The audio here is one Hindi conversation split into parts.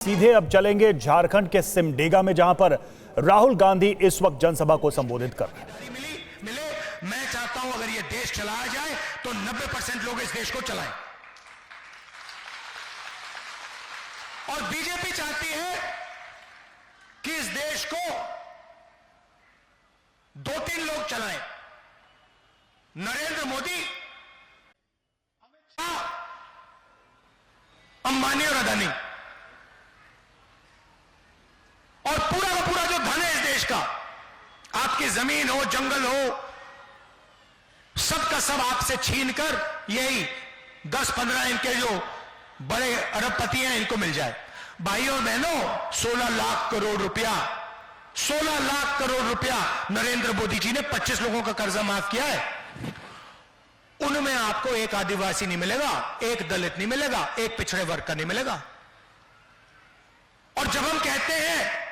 सीधे अब चलेंगे झारखंड के सिमडेगा में, जहां पर राहुल गांधी इस वक्त जनसभा को संबोधित कर रहे हैं। मिले मैं चाहता हूं अगर ये देश चलाया जाए तो 90% लोग इस देश को चलाएं। और बीजेपी चाहती है कि इस देश को 2-3 लोग चलाएं। नरेंद्र मोदी, अमित शाह, अंबानी और अदानी, और पूरा का पूरा जो धन है इस देश का, आपकी जमीन हो, जंगल हो, सबका सब आपसे छीनकर यही 10-15 इनके जो बड़े अरबपति हैं इनको मिल जाए। भाइयों और बहनों, 16 लाख करोड़ रुपया 16 लाख करोड़ रुपया नरेंद्र मोदी जी ने 25 लोगों का कर्जा माफ किया है। उनमें आपको एक आदिवासी नहीं मिलेगा, एक दलित नहीं मिलेगा, एक पिछड़े वर्ग का नहीं मिलेगा। और जब हम कहते हैं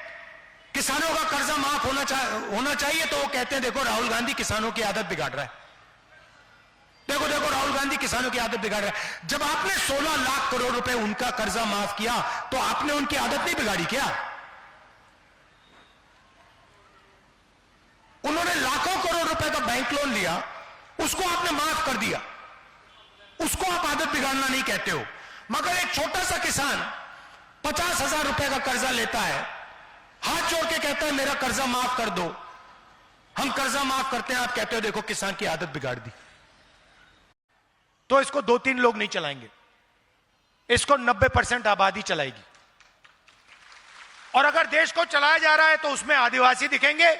किसानों का कर्जा माफ होना चाहिए, तो वो कहते हैं देखो राहुल गांधी किसानों की आदत बिगाड़ रहा है, देखो राहुल गांधी किसानों की आदत बिगाड़ रहा है। जब आपने 16 लाख करोड़ रुपए उनका कर्जा माफ किया तो आपने उनकी आदत नहीं बिगाड़ी क्या? उन्होंने लाखों करोड़ रुपए का बैंक लोन लिया, उसको आपने माफ कर दिया, उसको आप आदत बिगाड़ना नहीं कहते हो। मगर एक छोटा सा किसान 50,000 रुपए का कर्जा लेता है, हाथ जोड़ के कहता है मेरा कर्जा माफ कर दो, हम कर्जा माफ करते हैं, आप कहते हो देखो किसान की आदत बिगाड़ दी। तो इसको 2-3 लोग नहीं चलाएंगे, इसको 90% आबादी चलाएगी। और अगर देश को चलाया जा रहा है तो उसमें आदिवासी दिखेंगे,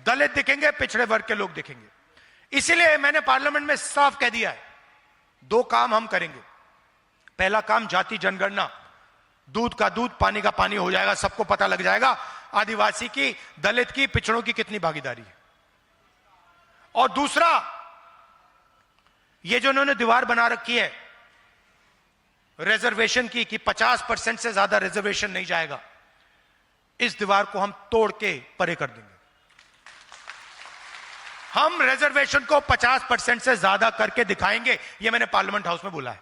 दलित दिखेंगे, पिछड़े वर्ग के लोग दिखेंगे। इसीलिए मैंने पार्लियामेंट में साफ कह दिया है, 2 काम हम करेंगे। पहला काम जाति जनगणना, दूध का दूध, पानी का पानी हो जाएगा, सबको पता लग जाएगा आदिवासी की, दलित की, पिछड़ों की कितनी भागीदारी है। और दूसरा, ये जो उन्होंने दीवार बना रखी है रिजर्वेशन की कि 50% से ज्यादा रिजर्वेशन नहीं जाएगा, इस दीवार को हम तोड़ के परे कर देंगे। हम रिजर्वेशन को 50% से ज्यादा करके दिखाएंगे, ये मैंने पार्लियामेंट हाउस में बोला है।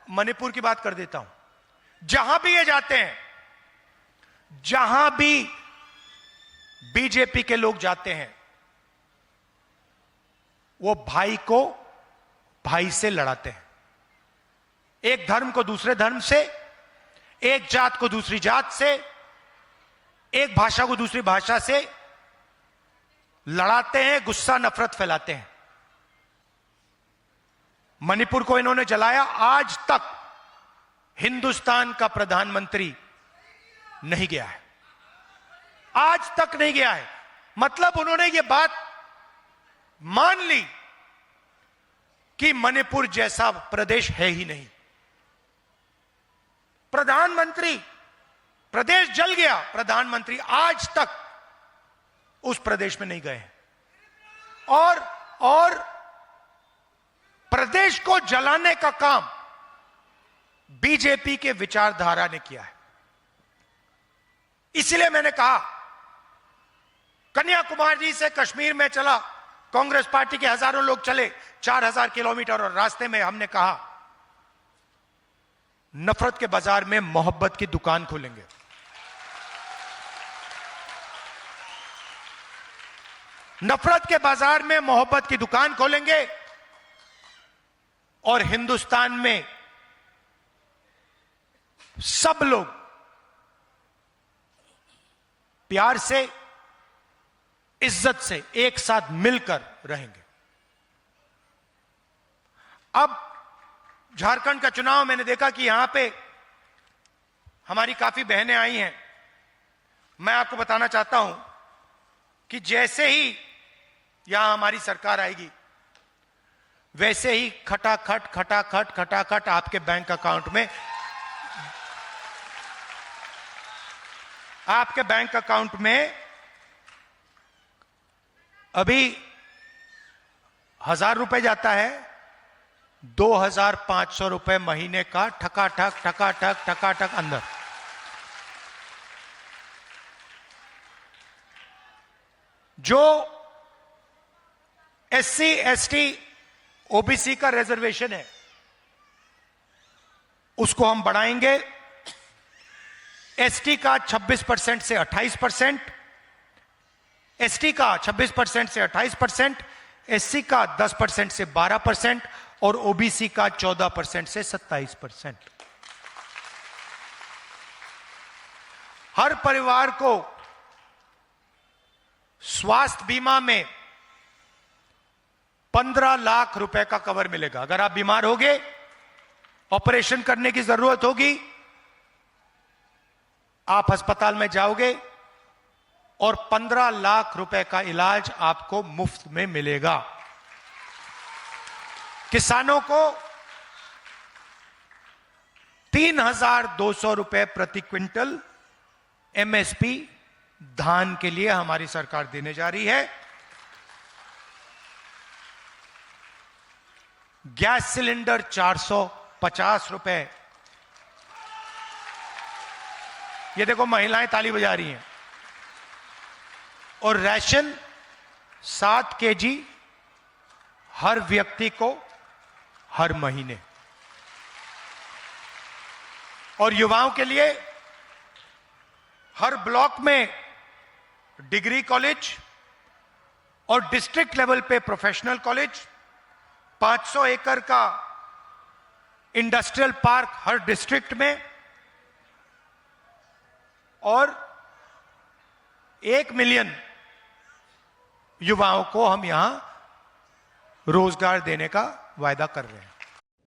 मणिपुर की बात कर देता हूं। जहां भी ये जाते हैं, जहां भी बीजेपी के लोग जाते हैं, वो भाई को भाई से लड़ाते हैं। एक धर्म को दूसरे धर्म से, एक जात को दूसरी जात से, एक भाषा को दूसरी भाषा से लड़ाते हैं, गुस्सा नफरत फैलाते हैं। मणिपुर को इन्होंने जलाया, आज तक हिंदुस्तान का प्रधानमंत्री नहीं गया है, आज तक नहीं गया है। मतलब उन्होंने ये बात मान ली कि मणिपुर जैसा प्रदेश है ही नहीं। प्रधानमंत्री, प्रदेश जल गया, प्रधानमंत्री आज तक उस प्रदेश में नहीं गए हैं। और प्रदेश को जलाने का काम बीजेपी के विचारधारा ने किया है। इसलिए मैंने कहा, कन्याकुमारी से कश्मीर में चला, कांग्रेस पार्टी के हजारों लोग चले 4000 किलोमीटर, और रास्ते में हमने कहा नफरत के बाजार में मोहब्बत की दुकान खोलेंगे। नफरत के बाजार में मोहब्बत की दुकान खोलेंगे, और हिंदुस्तान में सब लोग प्यार से, इज्जत से एक साथ मिलकर रहेंगे। अब झारखंड का चुनाव मैंने देखा कि यहां पे हमारी काफी बहनें आई हैं। मैं आपको बताना चाहता हूं कि जैसे ही यहां हमारी सरकार आएगी, वैसे ही खटाखट आपके बैंक अकाउंट में, आपके बैंक अकाउंट में अभी 1000 रुपए जाता है, 2500 रुपए महीने का ठकाठक अंदर। जो SC ST OBC का रिजर्वेशन है, उसको हम बढ़ाएंगे। एसटी का 26% से 28%, एसटी का 26% से 28%, एससी का 10% से 12% और ओबीसी का 14% से 27%। हर परिवार को स्वास्थ्य बीमा में 15 लाख रुपए का कवर मिलेगा। अगर आप बीमार होगे, ऑपरेशन करने की जरूरत होगी, आप अस्पताल में जाओगे और 15 लाख रुपए का इलाज आपको मुफ्त में मिलेगा। किसानों को 3,200 रुपए प्रति क्विंटल एमएसपी धान के लिए हमारी सरकार देने जा रही है। गैस सिलेंडर 450 रुपए। ये देखो महिलाएं ताली बजा रही हैं। और राशन 7 केजी हर व्यक्ति को हर महीने। और युवाओं के लिए हर ब्लॉक में डिग्री कॉलेज और डिस्ट्रिक्ट लेवल पे प्रोफेशनल कॉलेज, 500 एकड़ का इंडस्ट्रियल पार्क हर डिस्ट्रिक्ट में और 1 मिलियन युवाओं को हम यहां रोजगार देने का वायदा कर रहे हैं।